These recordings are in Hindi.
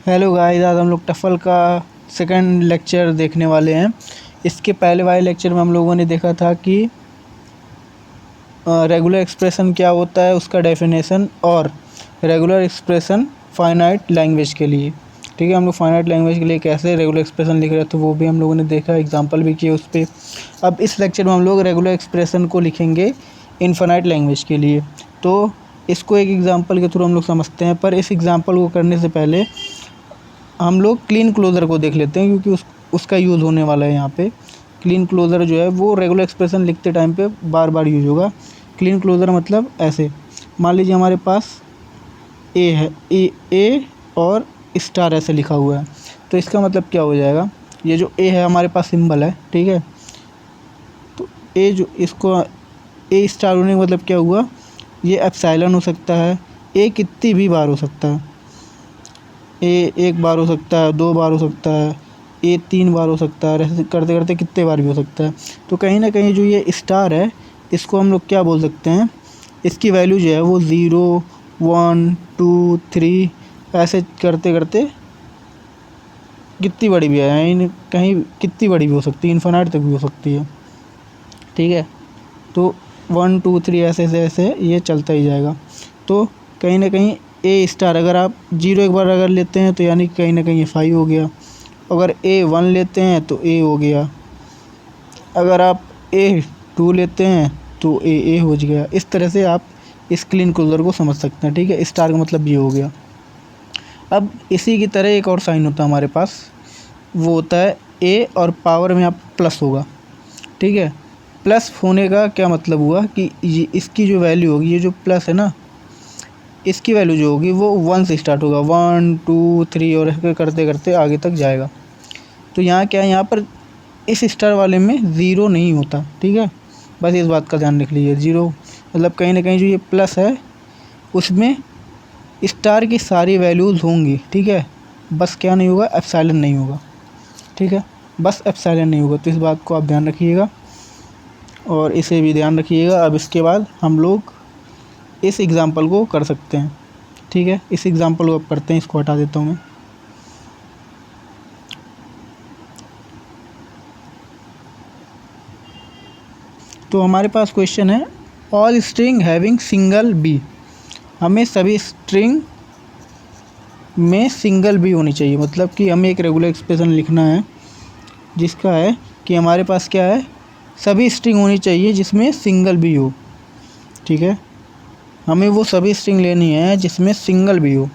हेलो गाइस, आज हम लोग टफल का सेकंड लेक्चर देखने वाले हैं। इसके पहले वाले लेक्चर में हम लोगों ने देखा था कि रेगुलर एक्सप्रेशन क्या होता है, उसका डेफिनेशन, और रेगुलर एक्सप्रेशन फाइनाइट लैंग्वेज के लिए। ठीक है, हम लोग फाइनाइट लैंग्वेज के लिए कैसे रेगुलर एक्सप्रेशन लिख रहे थे वो भी हम लोगों ने देखा, एग्जांपल भी किए उस पर। अब इस लेक्चर में हम लोग रेगुलर एक्सप्रेशन को लिखेंगे इनफाइनाइट लैंग्वेज के लिए। तो इसको एक एग्जांपल के थ्रू हम लोग समझते हैं, पर इस एग्जांपल को करने से पहले हम लोग क्लीन क्लोज़र को देख लेते हैं, क्योंकि उसका यूज़ होने वाला है यहाँ पे। क्लीन क्लोज़र जो है वो रेगुलर एक्सप्रेशन लिखते टाइम पे बार बार यूज़ होगा। क्लीन क्लोज़र मतलब ऐसे, मान लीजिए हमारे पास ए है, ए और स्टार ऐसे लिखा हुआ है, तो इसका मतलब क्या हो जाएगा, ये जो ए है हमारे पास सिंबल है, ठीक है, तो ए जो इसको ए स्टार होने का मतलब क्या हुआ, ये एप्सिलॉन हो सकता है, ए कितनी भी बार हो सकता है, ए एक बार हो सकता है, 2 बार हो सकता है, ए 3 बार हो सकता है, ऐसे करते करते कितने बार भी हो सकता है। तो कहीं ना कहीं जो ये स्टार है इसको हम लोग क्या बोल सकते हैं, इसकी वैल्यू जो है वो 0, 1, 2, 3 ऐसे करते करते कितनी बड़ी भी है, यानी कहीं कितनी बड़ी भी हो सकती है, इन्फिनिट तक भी हो सकती है। ठीक है, तो 1, 2, 3 ऐसे ऐसे ऐसे ये चलता ही जाएगा। तो कहीं ना कहीं ए स्टार अगर आप 0 एक बार अगर लेते हैं तो यानी कहीं ना कहीं 5 हो गया, अगर ए 1 लेते हैं तो ए हो गया, अगर आप ए 2 लेते हैं तो ए हो गया। इस तरह से आप इस क्लीन क्लोज़र को समझ सकते हैं। ठीक है, स्टार का मतलब ये हो गया। अब इसी की तरह एक और साइन होता है हमारे पास, वो होता है ए और पावर में आप प्लस होगा। ठीक है, प्लस होने का क्या मतलब हुआ कि ये इसकी जो वैल्यू होगी, ये जो प्लस है ना, इसकी वैल्यू जो होगी वो 1 से स्टार्ट होगा, 1, 2, 3 और ऐसे करते करते आगे तक जाएगा। तो यहाँ क्या है, यहाँ पर इस स्टार वाले में 0 नहीं होता। ठीक है, बस इस बात का ध्यान रख लीजिए। 0 मतलब कहीं ना कहीं जो ये प्लस है उसमें स्टार की सारी वैल्यूज़ होंगी। ठीक है, बस क्या नहीं होगा, एप्सिलॉन नहीं होगा। ठीक है, बस एप्सिलॉन नहीं होगा। तो इस बात को आप ध्यान रखिएगा और इसे भी ध्यान रखिएगा। अब इसके बाद हम लोग इस एग्ज़ाम्पल को कर सकते हैं। ठीक है, इस एग्ज़ाम्पल को अब करते हैं, इसको हटा देता हूँ मैं। तो हमारे पास क्वेश्चन है, all string having single B. हमें सभी स्ट्रिंग में सिंगल बी होनी चाहिए, मतलब कि हमें एक रेगुलर एक्सप्रेशन लिखना है जिसका है कि हमारे पास क्या है, सभी स्ट्रिंग होनी चाहिए जिसमें सिंगल बी हो। ठीक है, हमें वो सभी स्ट्रिंग लेनी है जिसमें सिंगल बी हो।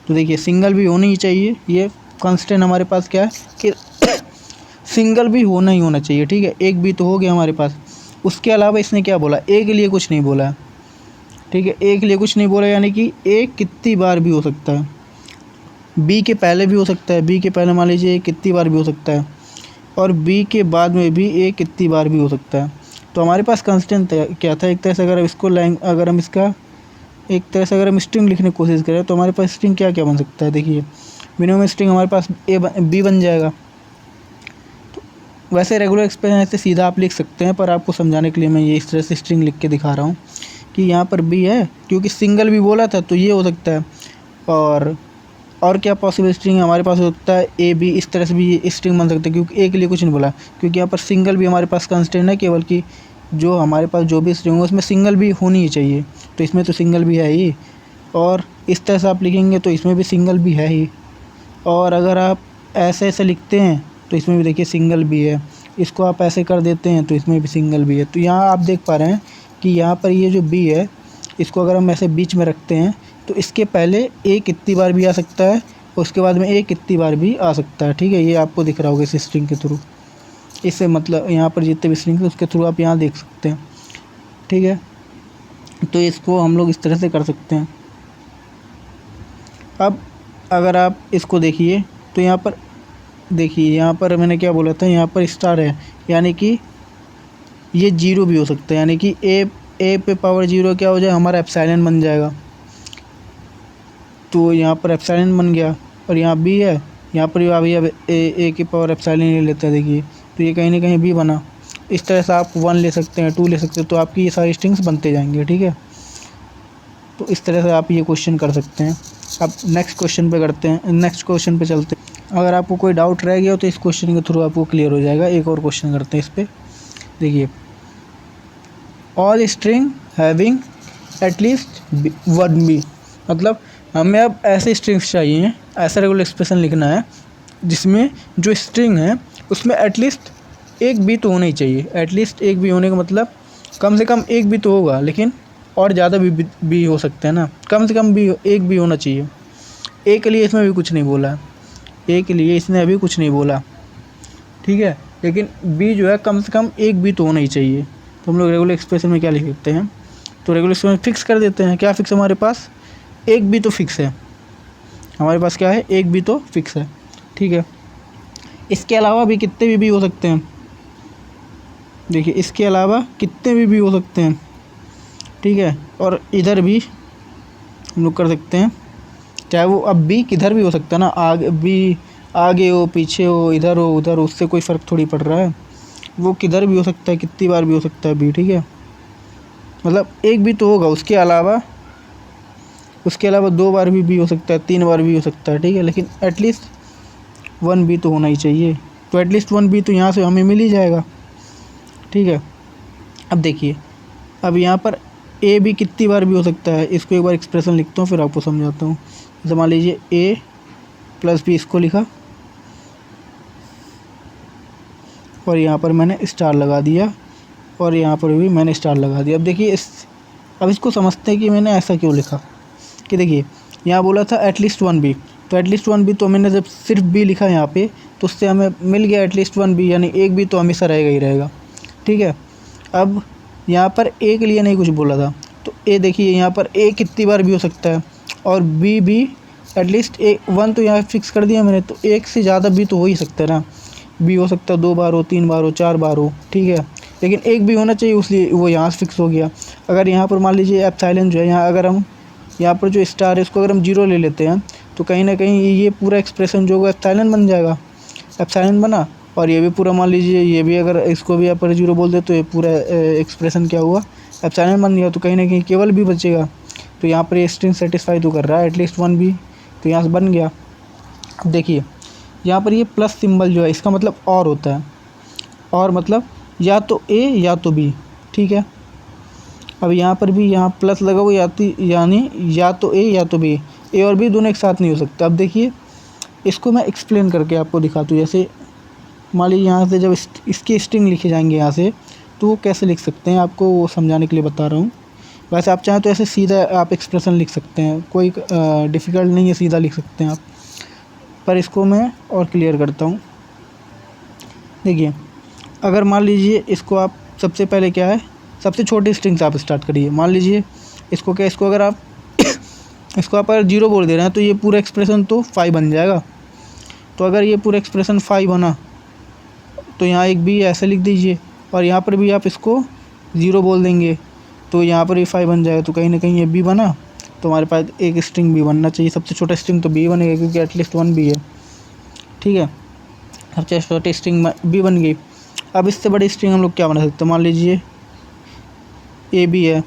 तो देखिए, सिंगल बी होनी ही चाहिए, ये कांस्टेंट हमारे पास क्या है कि सिंगल बी होना ही होना चाहिए। ठीक है, एक बी तो हो गया हमारे पास, उसके अलावा इसने क्या बोला, ए के लिए कुछ नहीं बोला है। ठीक है, ए के लिए कुछ नहीं बोला, यानी कि ए कितनी बार भी हो सकता है, बी के पहले भी हो सकता है, बी के पहले मान लीजिए ए कितनी बार भी हो सकता है, और बी के बाद में भी ए कितनी बार भी हो सकता है। तो हमारे पास कांस्टेंट क्या था, एक तरह से अगर इसको अगर हम इसका एक तरह से अगर हम स्ट्रिंग लिखने की कोशिश करें तो हमारे पास स्ट्रिंग क्या क्या बन सकता है। देखिए, मिनिमम स्ट्रिंग हमारे पास बी बन जाएगा। तो वैसे रेगुलर एक्सप्रेशन ऐसे सीधा आप लिख सकते हैं, पर आपको समझाने के लिए मैं ये इस तरह से स्ट्रिंग लिख के दिखा रहा हूँ कि यहाँ पर बी है, क्योंकि सिंगल भी बोला था तो ये हो सकता है। और क्या पॉसिबल स्ट्रिंग हमारे पास हो सकता है, ए बी, इस तरह से भी ये स्ट्रिंग बन सकता है, क्योंकि ए के लिए कुछ नहीं बोला, क्योंकि यहाँ पर सिंगल भी हमारे पास कंस्ट्रेंट है, केवल कि जो हमारे पास जो भी स्ट्रिंग हो उसमें सिंगल भी होनी ही चाहिए। तो इसमें तो सिंगल भी है ही, और इस तरह से आप लिखेंगे तो इसमें भी सिंगल भी है ही, और अगर आप ऐसे ऐसे लिखते हैं तो इसमें भी देखिए सिंगल भी है, इसको आप ऐसे कर देते हैं तो इसमें भी सिंगल भी है। तो यहाँ आप देख पा रहे हैं कि यहाँ पर ये जो बी है, इसको अगर हम ऐसे बीच में रखते हैं तो इसके पहले ए कितनी बार भी आ सकता है, उसके बाद में ए कितनी बार भी आ सकता है। ठीक है, ये आपको दिख रहा होगा इस स्ट्रिंग के थ्रू, इससे मतलब यहाँ पर जितने भी स्ट्रिंग है उसके थ्रू आप यहाँ देख सकते हैं। ठीक है, तो इसको हम लोग इस तरह से कर सकते हैं। अब अगर आप इसको देखिए तो यहाँ पर देखिए, यहाँ पर मैंने क्या बोला था, यहाँ पर स्टार है, यानी कि ये 0 भी हो सकता है, यानी कि ए पे पावर 0 क्या हो जाए, हमारा एप्सिलॉन बन जाएगा। तो यहाँ पर एप्सिलॉन बन गया, और यहाँ बी है, यहाँ पर अभी अब ए की पावर एप्सिलॉन ले लेता है। देखिए, तो ये कहीं ना कहीं बी बना। इस तरह से आप 1 ले सकते हैं, 2 ले सकते हैं, तो आपकी ये सारी स्ट्रिंग्स बनते जाएंगे। ठीक है, तो इस तरह से आप ये क्वेश्चन कर सकते हैं। अब नेक्स्ट क्वेश्चन पे करते हैं, नेक्स्ट क्वेश्चन पे चलते हैं। अगर आपको कोई डाउट रह गया हो तो इस क्वेश्चन के थ्रू आपको क्लियर हो जाएगा। एक और क्वेश्चन करते हैं इस पर। देखिए, all string having at least one B, मतलब हमें अब ऐसे स्ट्रिंग्स चाहिए, ऐसा रेगुलर एक्सप्रेशन लिखना है जिसमें जो स्ट्रिंग है उसमें एटलीस्ट एक बी तो होना ही चाहिए। एटलीस्ट एक बी होने का मतलब कम से कम एक बी तो होगा, लेकिन और ज़्यादा भी हो सकते हैं ना, कम से कम भी एक भी होना चाहिए। ए के लिए इसमें भी कुछ नहीं बोला, ए के लिए इसने अभी कुछ नहीं बोला, ठीक है, लेकिन बी जो है कम से कम एक बी तो होना ही चाहिए। तो हम लोग रेगुलर एक्सप्रेशन में क्या लिख सकते हैं, तो रेगुलर एक्सप्रेशन फिक्स कर देते हैं। क्या फिक्स है हमारे पास, एक बी तो फिक्स है हमारे पास, क्या है, एक बी तो फिक्स है, ठीक है। इसके अलावा भी कितने भी हो सकते हैं, देखिए इसके अलावा कितने भी हो सकते हैं, ठीक है। और इधर भी हम लोग कर सकते हैं, चाहे वो अब भी किधर भी हो सकता है ना, आगे भी, आगे हो, पीछे हो, इधर हो, उधर हो, उससे कोई फ़र्क थोड़ी पड़ रहा है, वो किधर भी हो सकता है, कितनी बार भी हो सकता है बी, ठीक है। मतलब एक भी तो होगा, उसके अलावा दो बार भी हो सकता है, तीन बार भी हो सकता है, ठीक है, लेकिन एटलीस्ट वन बी तो होना ही चाहिए। तो एटलीस्ट वन बी तो यहाँ से हमें मिल ही जाएगा, ठीक है। अब देखिए, अब यहाँ पर ए भी कितनी बार भी हो सकता है, इसको एक बार एक्सप्रेशन लिखता हूँ फिर आपको समझाता हूँ। जैसे मान लीजिए ए प्लस बी, इसको लिखा और यहाँ पर मैंने स्टार लगा दिया और यहाँ पर भी मैंने स्टार लगा दिया। अब देखिए अब इसको समझते हैं कि मैंने ऐसा क्यों लिखा। कि देखिए, यहाँ बोला था एटलीस्ट वन बी, तो एटलीस्ट वन बी तो मैंने जब सिर्फ बी लिखा यहाँ पे तो उससे हमें मिल गया एटलीस्ट वन बी, यानी एक बी तो हमेशा रहेगा ही रहेगा, ठीक है। अब यहाँ पर ए के लिए नहीं कुछ बोला था, तो ए देखिए यहाँ पर ए कितनी बार भी हो सकता है और बी भी एटलीस्ट वन तो यहाँ फिक्स कर दिया मैंने, तो एक से ज़्यादा भी तो हो ही सकता है ना, बी हो सकता है दो बार हो, तीन बार हो, चार बार हो, ठीक है, लेकिन एक भी होना चाहिए, इसलिए वो यहाँ से फिक्स हो गया। अगर यहाँ पर मान लीजिए एप्सिलॉन जो है, यहाँ अगर हम यहाँ पर जो स्टार है इसको अगर हम जीरो ले लेते हैं तो कहीं ना कहीं ये पूरा एक्सप्रेशन जो होगा एप्सिलॉन बन जाएगा, एप्सिलॉन बना, और ये भी पूरा मान लीजिए ये भी अगर इसको भी यहाँ पर जीरो बोल दे तो ये पूरा एक्सप्रेशन क्या हुआ, एप्सिलॉन बन गया। तो कहीं ना कहीं केवल भी बचेगा, तो यहाँ पर ये स्ट्रिंग सेटिस्फाई तो कर रहा है एटलीस्ट वन भी, तो यहाँ से बन गया। अब देखिए यहाँ पर ये प्लस सिंबल जो है इसका मतलब और होता है, और मतलब या तो ए या तो बी, ठीक है। अब यहाँ पर भी यहाँ प्लस लगा हुआ यानी या तो ए या तो बी, ए और बी दोनों एक साथ नहीं हो सकता। अब देखिए इसको मैं एक्सप्लेन करके आपको दिखाता हूँ। जैसे मान लीजिए यहाँ से जब इसके स्ट्रिंग लिखे जाएंगे यहाँ से, तो वो कैसे लिख सकते हैं आपको वो समझाने के लिए बता रहा हूँ। वैसे आप चाहें तो ऐसे सीधा आप एक्सप्रेशन लिख सकते हैं, कोई डिफ़िकल्ट नहीं है, सीधा लिख सकते हैं आप, पर इसको मैं और क्लियर करता हूँ। देखिए, अगर मान लीजिए इसको आप सबसे पहले क्या है, सबसे छोटी स्ट्रिंग से आप स्टार्ट करिए। मान लीजिए इसको क्या, इसको अगर आप इसको आप अगर जीरो बोल दे रहे हैं तो ये पूरा एक्सप्रेशन तो 5 बन जाएगा। तो अगर ये पूरा एक्सप्रेशन 5 बना तो यहाँ एक भी ऐसे लिख दीजिए, और यहाँ पर भी आप इसको ज़ीरो बोल देंगे तो यहाँ पर भी 5 बन जाएगा। तो कहीं ना कहीं ये बी बना, तो हमारे पास एक स्ट्रिंग बी बनना चाहिए, सबसे छोटा स्ट्रिंग तो बी बनेगा क्योंकि एटलीस्ट वन बी है, ठीक है। सबसे छोटी स्ट्रिंग बी बन गई। अब इससे बड़ी स्ट्रिंग हम लोग क्या बना सकते हैं, मान लीजिए ए बी है,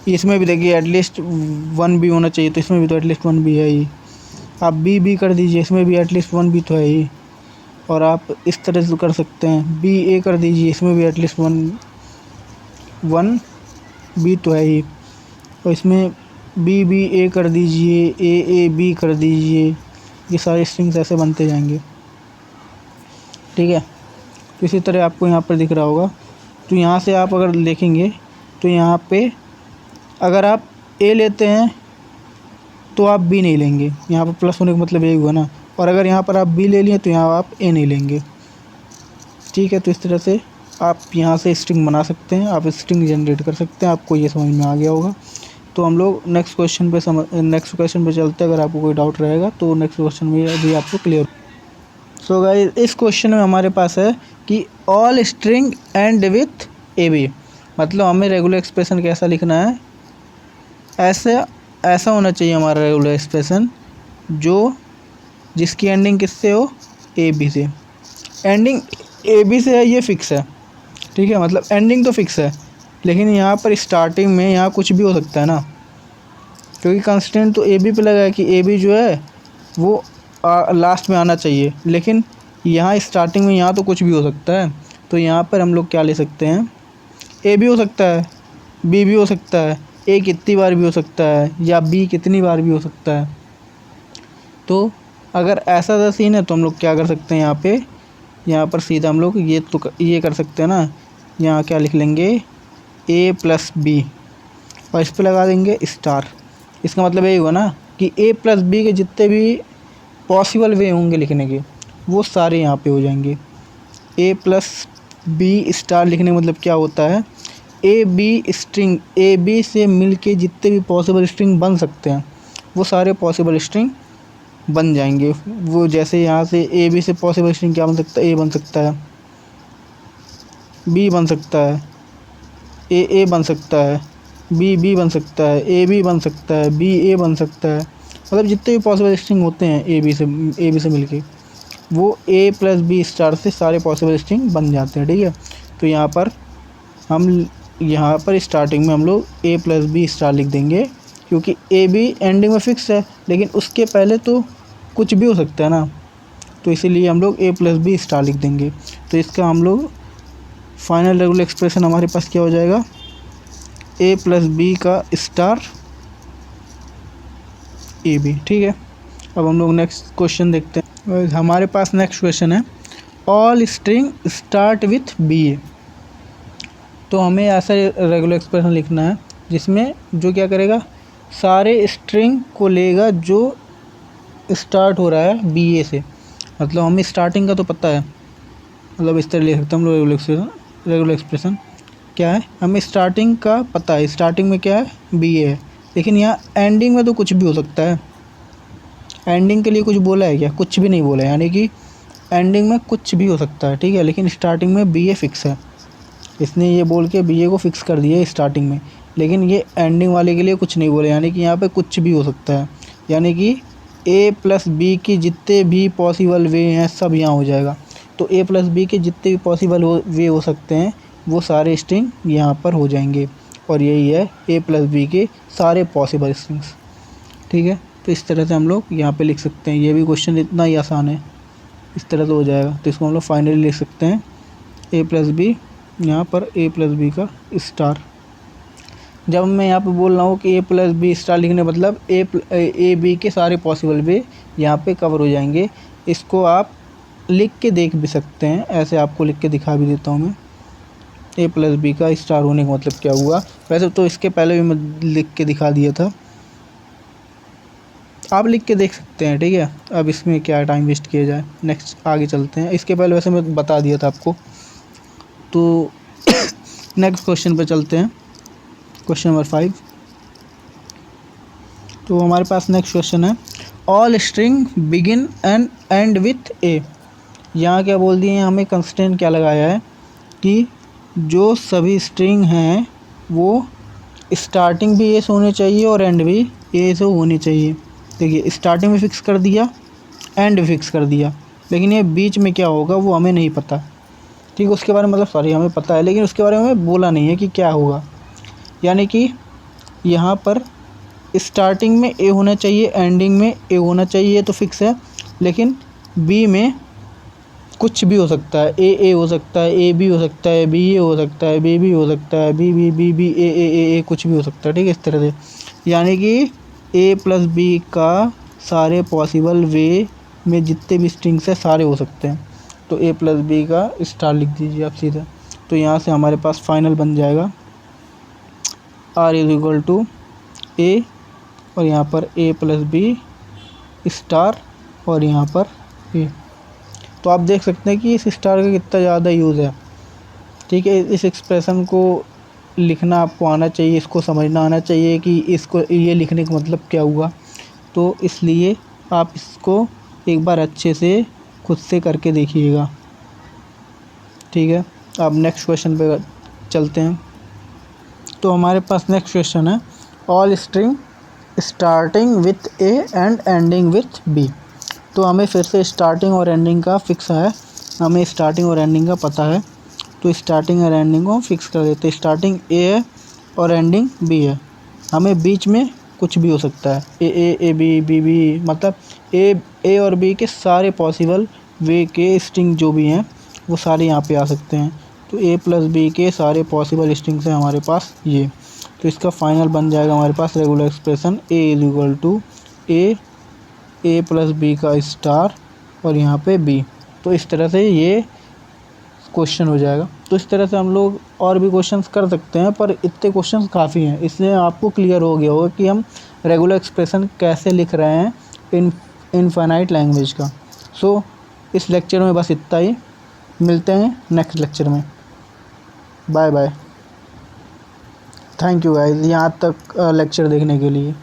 इसमें भी देखिए एटलीस्ट वन बी होना चाहिए, तो इसमें भी तो एटलीस्ट वन बी है ही। आप बी कर दीजिए, इसमें भी एटलीस्ट वन बी तो है ही। और आप इस तरह से कर सकते हैं, बी ए कर दीजिए, इसमें भी एटलीस्ट वन बी तो है ही। और इसमें बी ए कर दीजिए, ए बी कर दीजिए, ये सारे स्ट्रिंग्स ऐसे बनते जाएंगे, ठीक है। तो इसी तरह आपको यहाँ पर दिख रहा होगा। तो यहाँ से आप अगर देखेंगे तो यहाँ पे अगर आप ए लेते हैं तो आप बी नहीं लेंगे, यहाँ पर प्लस होने का मतलब यही हुआ ना। और अगर यहाँ पर आप बी ले लिए तो यहाँ आप ए नहीं लेंगे, ठीक है। तो इस तरह से आप यहाँ से स्ट्रिंग बना सकते हैं, आप स्ट्रिंग जनरेट कर सकते हैं। आपको ये समझ में आ गया होगा। तो हम लोग नेक्स्ट क्वेश्चन पे चलते हैं। अगर आपको कोई डाउट रहेगा तो नेक्स्ट क्वेश्चन में भी आपको क्लियर। सो गाइस, इस क्वेश्चन में हमारे पास है कि all string end with a B, मतलब हमें रेगुलर एक्सप्रेशन कैसा लिखना है, ऐसा होना चाहिए हमारा रेगुलर एक्सप्रेशन जिसकी एंडिंग किससे हो, ए बी से। एंडिंग ए बी से है ये फिक्स है, ठीक है, मतलब एंडिंग तो फिक्स है, लेकिन यहाँ पर स्टार्टिंग में यहाँ कुछ भी हो सकता है ना, क्योंकि कंस्ट्रेंट तो ए बी पे लगा है कि ए बी जो है वो लास्ट में आना चाहिए, लेकिन यहाँ स्टार्टिंग में यहाँ तो कुछ भी हो सकता है। तो यहाँ पर हम लोग क्या ले सकते हैं, ए भी हो सकता है, बी भी हो सकता है, ए कितनी बार भी हो सकता है या बी कितनी बार भी हो सकता है। तो अगर ऐसा सा सीन है तो हम लोग क्या कर सकते हैं, यहाँ पर सीधा हम लोग ये कर सकते हैं ना, यहाँ क्या लिख लेंगे ए प्लस बी और इस पर लगा देंगे स्टार। इसका मतलब यही हुआ ना कि ए प्लस बी के जितने भी पॉसिबल वे होंगे लिखने के वो सारे यहाँ पे हो जाएंगे। ए प्लस बी स्टार लिखने का मतलब क्या होता है, ए बी से मिल के जितने भी पॉसिबल स्ट्रिंग बन सकते हैं वो सारे पॉसिबल स्ट्रिंग बन जाएंगे। वो जैसे यहाँ से ए बी से पॉसिबल स्ट्रिंग क्या बन सकता है, ए बन सकता है, बी बन सकता है, ए बन सकता है, बी बन सकता है, ए बी बन सकता है, बी ए बन सकता है। मतलब जितने भी पॉसिबल स्ट्रिंग होते हैं ए बी से मिलके वो ए प्लस बी स्टार से सारे पॉसिबल स्ट्रिंग बन जाते हैं। ठीक है, तो यहाँ पर स्टार्टिंग में हम लोग ए प्लस बी स्टार लिख देंगे, क्योंकि ए बी एंडिंग में फिक्स है, लेकिन उसके पहले तो कुछ भी हो सकता है ना, तो इसीलिए हम लोग ए प्लस बी स्टार लिख देंगे। तो इसका हम लोग फाइनल रेगुलर एक्सप्रेशन हमारे पास क्या हो जाएगा, ए प्लस बी का स्टार ए बी। ठीक है, अब हम लोग नेक्स्ट क्वेश्चन देखते हैं। हमारे पास नेक्स्ट क्वेश्चन है, all string start with B A. तो हमें ऐसा रेगुलर एक्सप्रेशन लिखना है जिसमें जो क्या करेगा, सारे स्ट्रिंग को लेगा जो स्टार्ट हो रहा है बी ए से। मतलब हमें स्टार्टिंग का तो पता है, मतलब इस तरह लिख सकते हैं हम लोग रेगुलर एक्सप्रेशन क्या है, हमें स्टार्टिंग का पता है, स्टार्टिंग में क्या है बी ए है, लेकिन यहाँ एंडिंग में तो कुछ भी हो सकता है। एंडिंग के लिए कुछ बोला है क्या, कुछ भी नहीं बोला है, यानी कि एंडिंग में कुछ भी हो सकता है। ठीक है, लेकिन स्टार्टिंग में बी ए फिक्स है, इसने ये बोल के बी ए को फिक्स कर दिया है स्टार्टिंग में, लेकिन ये एंडिंग वाले के लिए कुछ नहीं बोले, यानी कि यहाँ पे कुछ भी हो सकता है। यानी कि ए प्लस बी की जितने भी पॉसिबल वे हैं सब यहाँ हो जाएगा। तो ए प्लस बी के जितने भी पॉसिबल वे हो सकते हैं वो सारे स्ट्रिंग यहाँ पर हो जाएंगे, और यही है ए प्लस बी के सारे पॉसिबल स्ट्रिंग्स। ठीक है, तो इस तरह से हम लोग यहाँ पे लिख सकते हैं। ये भी क्वेश्चन इतना ही आसान है, इस तरह से हो जाएगा। तो इसको हम लोग फाइनली लिख सकते हैं ए प्लस बी, यहाँ पर ए प्लस बी का स्टार। जब मैं यहाँ पे बोल रहा हूँ कि ए प्लस बी स्टार लिखने मतलब ए बी के सारे पॉसिबल वे यहाँ पे कवर हो जाएंगे। इसको आप लिख के देख भी सकते हैं, ऐसे आपको लिख के दिखा भी देता हूँ मैं। ए प्लस बी का स्टार होने का मतलब क्या हुआ, वैसे तो इसके पहले भी मैं लिख के दिखा दिया था, आप लिख के देख सकते हैं। ठीक है, अब इसमें क्या टाइम वेस्ट किया जाए, नेक्स्ट आगे चलते हैं। इसके पहले वैसे मैं बता दिया था आपको, तो नेक्स्ट क्वेश्चन पे चलते हैं, क्वेश्चन नंबर 5। तो हमारे पास नेक्स्ट क्वेश्चन है, all string begin and end with A. यहाँ क्या बोल दिए हैं, हमें कंस्टेंट क्या लगाया है कि जो सभी स्ट्रिंग हैं वो स्टार्टिंग भी ए से होनी चाहिए और एंड भी ए से होनी चाहिए। देखिए, स्टार्टिंग में फिक्स कर दिया, एंड फिक्स कर दिया, लेकिन ये बीच में क्या होगा वो हमें नहीं पता। ठीक है, उसके बारे में मतलब हमें पता है, लेकिन उसके बारे में बोला नहीं है कि क्या होगा। यानी कि यहाँ पर स्टार्टिंग में ए होना चाहिए, एंडिंग में ए होना चाहिए, तो फिक्स है। लेकिन बी में कुछ भी हो सकता है, ए हो सकता है, ए बी हो सकता है, बी ए हो सकता है, बी हो सकता है, बी ए कुछ भी हो सकता है। ठीक है, इस तरह से यानी कि ए प्लस बी का सारे पॉसिबल वे में जितने भी स्ट्रिंग्स हैं सारे हो सकते हैं। तो ए प्लस बी का स्टार लिख दीजिए आप सीधा। तो यहाँ से हमारे पास फाइनल बन जाएगा आर इज इक्वल टू ए, और यहाँ पर ए प्लस बी स्टार, और यहाँ पर ए। तो आप देख सकते हैं कि इस स्टार का कितना ज़्यादा यूज़ है। ठीक है, इस एक्सप्रेशन को लिखना आपको आना चाहिए, इसको समझना आना चाहिए कि इसको ये लिखने का मतलब क्या हुआ। तो इसलिए आप इसको एक बार अच्छे से खुद से करके देखिएगा। ठीक है, अब नेक्स्ट क्वेश्चन पे चलते हैं। तो हमारे पास नेक्स्ट क्वेश्चन है, all string starting with A and ending with B. तो हमें फिर से स्टार्टिंग और एंडिंग का फिक्स है, हमें स्टार्टिंग और एंडिंग का पता है, तो स्टार्टिंग और एंडिंग को फिक्स कर देते हैं। स्टार्टिंग ए है और एंडिंग बी है, हमें बीच में कुछ भी हो सकता है, ए बी बी बी, मतलब ए और बी के सारे पॉसिबल वे के स्ट्रिंग जो भी हैं वो सारे यहाँ पे आ सकते हैं। तो ए प्लस बी के सारे पॉसिबल स्ट्रिंग्स हैं हमारे पास ये। तो इसका फाइनल बन जाएगा हमारे पास regular expression A is equal to A plus B का स्टार और यहाँ पे बी। तो इस तरह से ये क्वेश्चन हो जाएगा। तो इस तरह से हम लोग और भी क्वेश्चंस कर सकते हैं, पर इतने क्वेश्चंस काफ़ी हैं। इसलिए आपको क्लियर हो गया होगा कि हम रेगुलर एक्सप्रेशन कैसे लिख रहे हैं इनफाइनाइट लैंग्वेज का। सो इस लेक्चर में बस इतना ही, मिलते हैं नेक्स्ट लेक्चर में। Bye bye. Thank you guys यहाँ तक लेक्चर देखने के लिए।